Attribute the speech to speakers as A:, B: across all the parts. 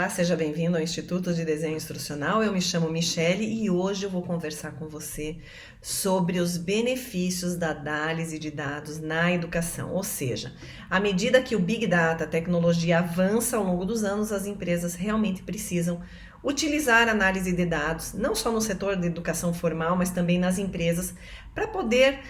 A: Olá, seja bem-vindo ao Instituto de Desenho Instrucional. Eu me chamo Michele e hoje eu vou conversar com você sobre os benefícios da análise de dados na educação. Ou seja, à medida que o Big Data, a tecnologia avança ao longo dos anos, as empresas realmente precisam utilizar análise de dados, não só no setor de educação formal, mas também nas empresas, para poder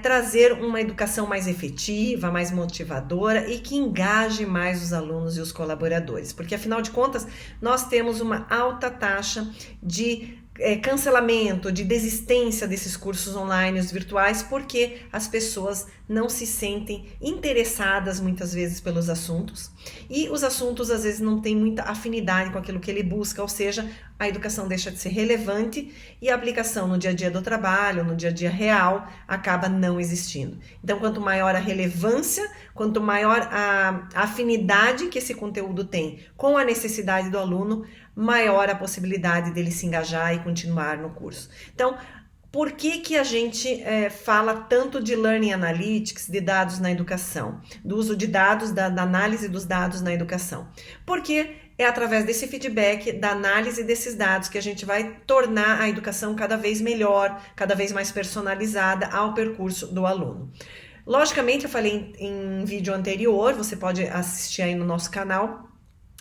A: trazer uma educação mais efetiva, mais motivadora e que engaje mais os alunos e os colaboradores. Porque, afinal de contas, nós temos uma alta taxa de cancelamento, de desistência desses cursos online, os virtuais, porque as pessoas não se sentem interessadas muitas vezes pelos assuntos e os assuntos às vezes não têm muita afinidade com aquilo que ele busca, ou seja, a educação deixa de ser relevante e a aplicação no dia a dia do trabalho, no dia a dia real, acaba não existindo. Então, quanto maior a relevância, quanto maior a afinidade que esse conteúdo tem com a necessidade do aluno, maior a possibilidade dele se engajar e continuar no curso. Então, por que a gente fala tanto de Learning Analytics, de dados na educação, do uso de dados, da análise dos dados na educação? Porque é através desse feedback, da análise desses dados, que a gente vai tornar a educação cada vez melhor, cada vez mais personalizada ao percurso do aluno. Logicamente, eu falei em vídeo anterior, você pode assistir aí no nosso canal,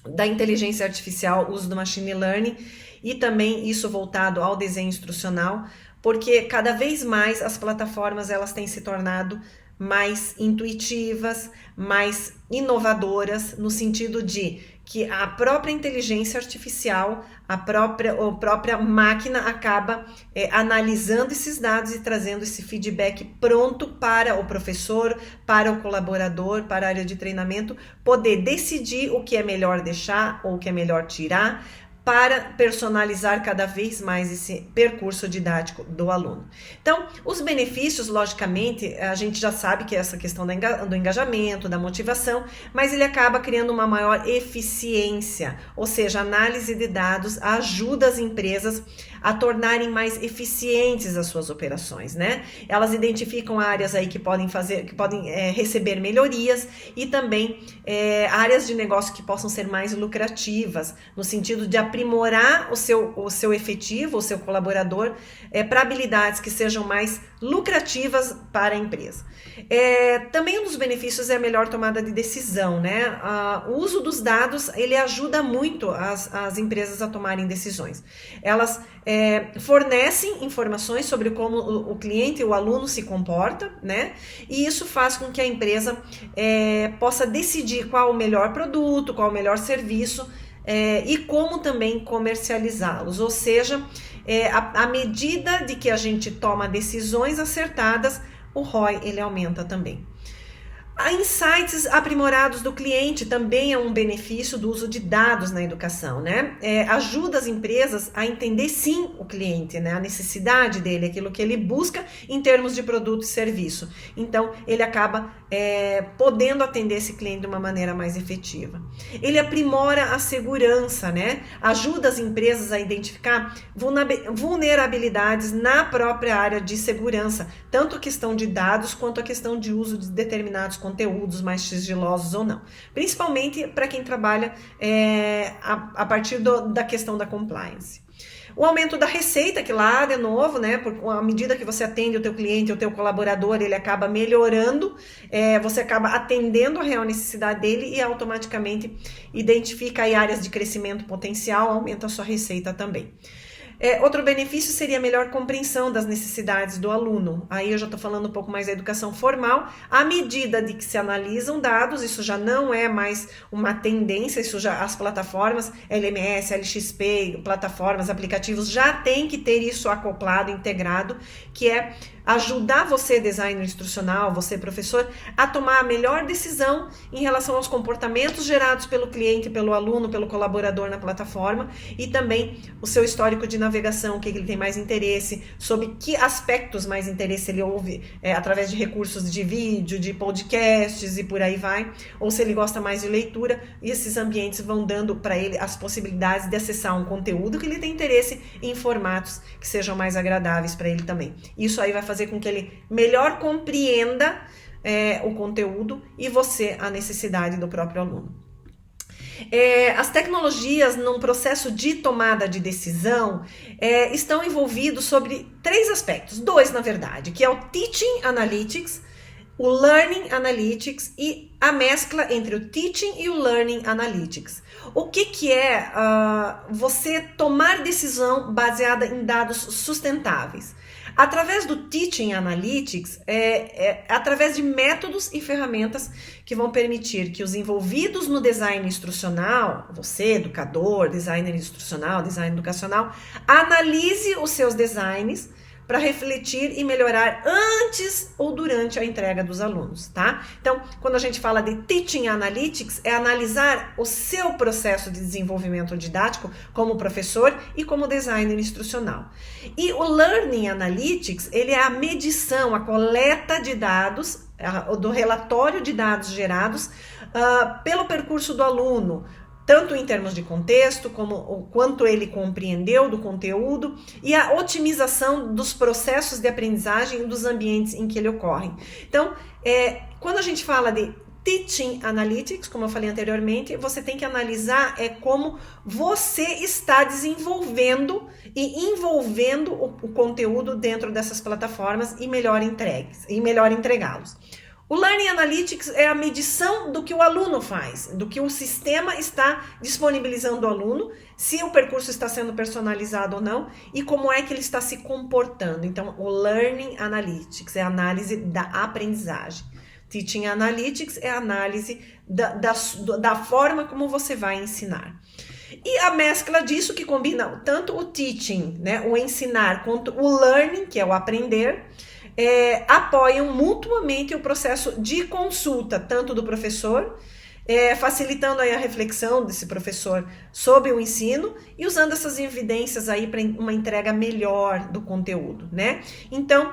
A: da inteligência artificial, uso do machine learning e também isso voltado ao desenho instrucional, porque cada vez mais as plataformas elas têm se tornado mais intuitivas, mais inovadoras, no sentido de que a própria inteligência artificial, a própria máquina acaba analisando esses dados e trazendo esse feedback pronto para o professor, para o colaborador, para a área de treinamento, poder decidir o que é melhor deixar ou o que é melhor tirar, para personalizar cada vez mais esse percurso didático do aluno. Então, os benefícios, logicamente, a gente já sabe que é essa questão do engajamento, da motivação, mas ele acaba criando uma maior eficiência, ou seja, a análise de dados ajuda as empresas a tornarem mais eficientes as suas operações, né? Elas identificam áreas aí que podem receber melhorias e também áreas de negócio que possam ser mais lucrativas, no sentido de aprimorar o seu efetivo, o seu colaborador, para habilidades que sejam mais lucrativas para a empresa. Também um dos benefícios é a melhor tomada de decisão, né? O uso dos dados, ele ajuda muito as empresas a tomarem decisões. Elas fornecem informações sobre como o cliente e o aluno se comporta, né? E isso faz com que a empresa possa decidir qual o melhor produto, qual o melhor serviço, e como também comercializá-los, ou seja, à medida de que a gente toma decisões acertadas, o ROI ele aumenta também. A insights aprimorados do cliente também é um benefício do uso de dados na educação, né? Ajuda as empresas a entender sim o cliente, né? A necessidade dele, aquilo que ele busca em termos de produto e serviço. Então, ele acaba podendo atender esse cliente de uma maneira mais efetiva. Ele aprimora a segurança, né? Ajuda as empresas a identificar vulnerabilidades na própria área de segurança, tanto a questão de dados quanto a questão de uso de determinados conteúdos mais sigilosos ou não. Principalmente para quem trabalha a partir da questão da compliance. O aumento da receita, que lá, de novo, né, à medida que você atende o teu cliente, o teu colaborador, ele acaba melhorando, você acaba atendendo a real necessidade dele e automaticamente identifica aí áreas de crescimento potencial, aumenta a sua receita também. Outro benefício seria a melhor compreensão das necessidades do aluno. Aí eu já estou falando um pouco mais da educação formal. À medida de que se analisam dados, isso já não é mais uma tendência, isso já as plataformas, LMS, LXP, plataformas, aplicativos, já tem que ter isso acoplado, integrado, que é ajudar você, designer instrucional, você, professor, a tomar a melhor decisão em relação aos comportamentos gerados pelo cliente, pelo aluno, pelo colaborador na plataforma e também o seu histórico de navegação, o que ele tem mais interesse, sobre que aspectos mais interesse ele ouve através de recursos de vídeo, de podcasts e por aí vai, ou se ele gosta mais de leitura, e esses ambientes vão dando para ele as possibilidades de acessar um conteúdo que ele tem interesse em formatos que sejam mais agradáveis para ele também. Isso aí vai fazer com que ele melhor compreenda o conteúdo e você a necessidade do próprio aluno. As tecnologias, num processo de tomada de decisão, estão envolvidos sobre 3 aspectos, 2 na verdade, que é o Teaching Analytics, o Learning Analytics e a mescla entre o Teaching e o Learning Analytics. O que é você tomar decisão baseada em dados sustentáveis? Através do Teaching Analytics, através de métodos e ferramentas que vão permitir que os envolvidos no design instrucional, você, educador, designer instrucional, design educacional, analise os seus designs para refletir e melhorar antes ou durante a entrega dos alunos, tá? Então, quando a gente fala de Teaching Analytics, é analisar o seu processo de desenvolvimento didático como professor e como designer instrucional. E o Learning Analytics, ele é a medição, a coleta de dados, do relatório de dados gerados pelo percurso do aluno, tanto em termos de contexto, como o quanto ele compreendeu do conteúdo e a otimização dos processos de aprendizagem e dos ambientes em que ele ocorre. Então, quando a gente fala de Teaching Analytics, como eu falei anteriormente, você tem que analisar como você está desenvolvendo e envolvendo o conteúdo dentro dessas plataformas e melhor entregá-los. O Learning Analytics é a medição do que o aluno faz, do que o sistema está disponibilizando ao aluno, se o percurso está sendo personalizado ou não e como é que ele está se comportando. Então, o Learning Analytics é a análise da aprendizagem. Teaching Analytics é a análise da forma como você vai ensinar. E a mescla disso que combina tanto o teaching, né, o ensinar, quanto o learning, que é o aprender, apoiam mutuamente o processo de consulta, tanto do professor, facilitando aí a reflexão desse professor sobre o ensino e usando essas evidências aí para uma entrega melhor do conteúdo, né? Então,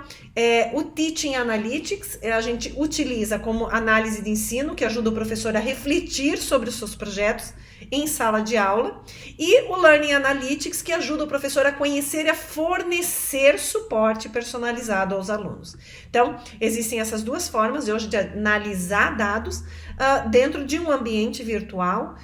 A: o Teaching Analytics a gente utiliza como análise de ensino, que ajuda o professor a refletir sobre os seus projetos em sala de aula, e o Learning Analytics, que ajuda o professor a conhecer e a fornecer suporte personalizado aos alunos. Então, existem essas 2 formas de hoje de analisar dados dentro de um ambiente virtual,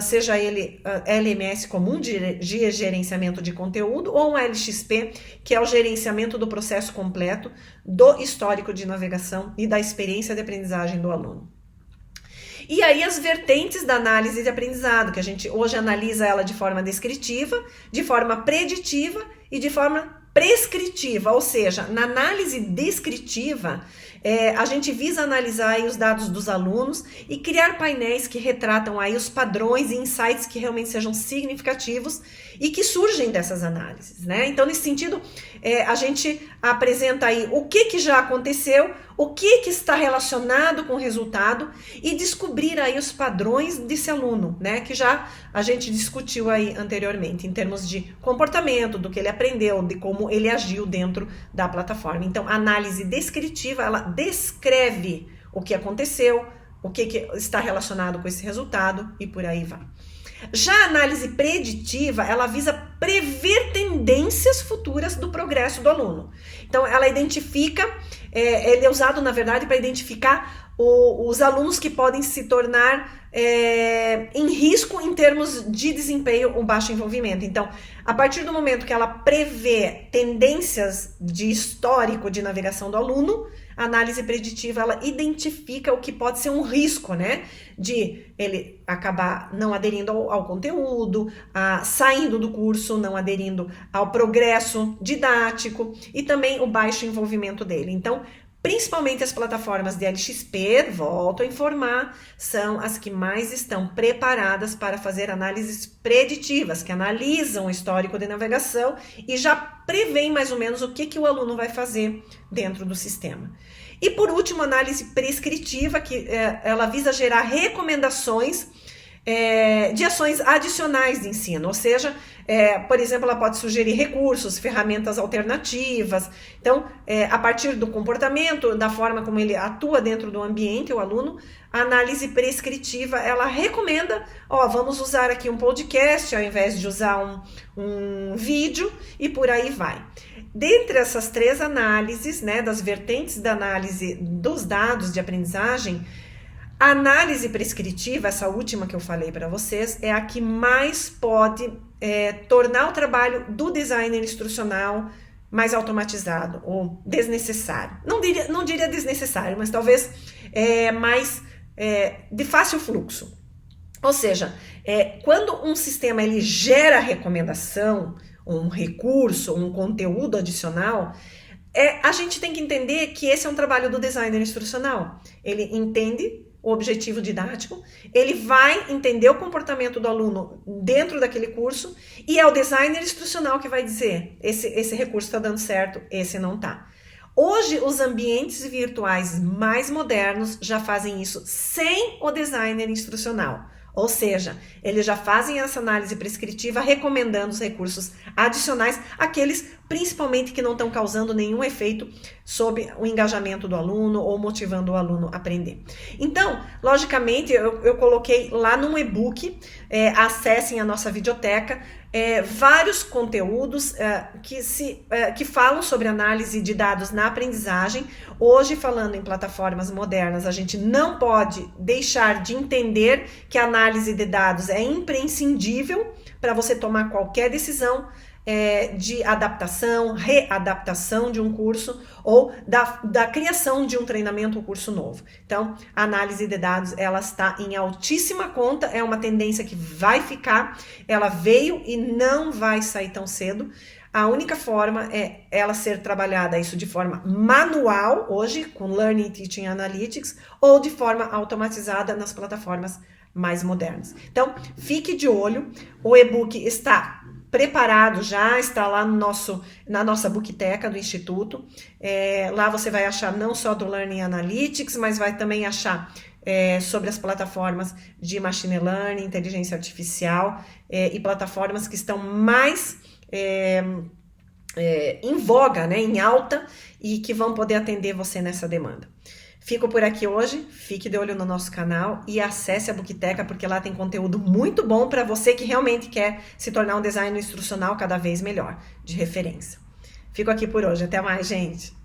A: seja ele LMS comum de gerenciamento de conteúdo ou um LXP, que é o gerenciamento do processo completo do histórico de navegação e da experiência de aprendizagem do aluno. E aí as vertentes da análise de aprendizado, que a gente hoje analisa ela de forma descritiva, de forma preditiva e de forma prescritiva, ou seja, na análise descritiva, a gente visa analisar aí os dados dos alunos e criar painéis que retratam aí os padrões e insights que realmente sejam significativos e que surgem dessas análises, né? Então, nesse sentido, a gente apresenta aí o que já aconteceu, o que está relacionado com o resultado e descobrir aí os padrões desse aluno, né? Que já a gente discutiu aí anteriormente, em termos de comportamento, do que ele aprendeu, de como ele agiu dentro da plataforma. Então, a análise descritiva, ela descreve o que aconteceu, o que está relacionado com esse resultado e por aí vai. Já a análise preditiva, ela visa prever tendências futuras do progresso do aluno. Então, ela identifica, ele é usado, na verdade, para identificar os alunos que podem se tornar em risco em termos de desempenho ou baixo envolvimento. Então, a partir do momento que ela prevê tendências de histórico de navegação do aluno, a análise preditiva, ela identifica o que pode ser um risco, né? De ele acabar não aderindo ao conteúdo, saindo do curso, não aderindo ao progresso didático e também o baixo envolvimento dele. Então, principalmente as plataformas de LXP, volto a informar, são as que mais estão preparadas para fazer análises preditivas, que analisam o histórico de navegação e já prevêem mais ou menos o que o aluno vai fazer dentro do sistema. E por último, análise prescritiva, que ela visa gerar recomendações de ações adicionais de ensino, ou seja, por exemplo, ela pode sugerir recursos, ferramentas alternativas. Então, a partir do comportamento, da forma como ele atua dentro do ambiente, o aluno, a análise prescritiva, ela recomenda, vamos usar aqui um podcast ao invés de usar um vídeo e por aí vai. Dentre essas 3 análises, né, das vertentes da análise dos dados de aprendizagem, A análise prescritiva, essa última que eu falei para vocês, é a que mais pode tornar o trabalho do designer instrucional mais automatizado ou desnecessário. Não diria desnecessário, mas talvez mais de fácil fluxo. Ou seja, quando um sistema ele gera recomendação, um recurso, um conteúdo adicional, a gente tem que entender que esse é um trabalho do designer instrucional. Ele entende o objetivo didático, ele vai entender o comportamento do aluno dentro daquele curso e é o designer instrucional que vai dizer esse recurso está dando certo, esse não está. Hoje, os ambientes virtuais mais modernos já fazem isso sem o designer instrucional. Ou seja, eles já fazem essa análise prescritiva recomendando os recursos adicionais, aqueles principalmente que não estão causando nenhum efeito sobre o engajamento do aluno ou motivando o aluno a aprender. Então, logicamente, eu coloquei lá no e-book, acessem a nossa videoteca, vários conteúdos que falam sobre análise de dados na aprendizagem. Hoje, falando em plataformas modernas, a gente não pode deixar de entender que a análise de dados é imprescindível para você tomar qualquer decisão de adaptação, readaptação de um curso ou da criação de um treinamento ou curso novo. Então, a análise de dados, ela está em altíssima conta, é uma tendência que vai ficar, ela veio e não vai sair tão cedo. A única forma é ela ser trabalhada isso de forma manual, hoje, com Learning Teaching Analytics, ou de forma automatizada nas plataformas mais modernas. Então, fique de olho, o e-book está preparado já, está lá na nossa bookteca do Instituto. Lá você vai achar não só do Learning Analytics, mas vai também achar sobre as plataformas de Machine Learning, Inteligência Artificial e plataformas que estão mais em voga, né, em alta e que vão poder atender você nessa demanda. Fico por aqui hoje, fique de olho no nosso canal e acesse a bookteca porque lá tem conteúdo muito bom para você que realmente quer se tornar um designer instrucional cada vez melhor, de referência. Fico aqui por hoje, até mais, gente!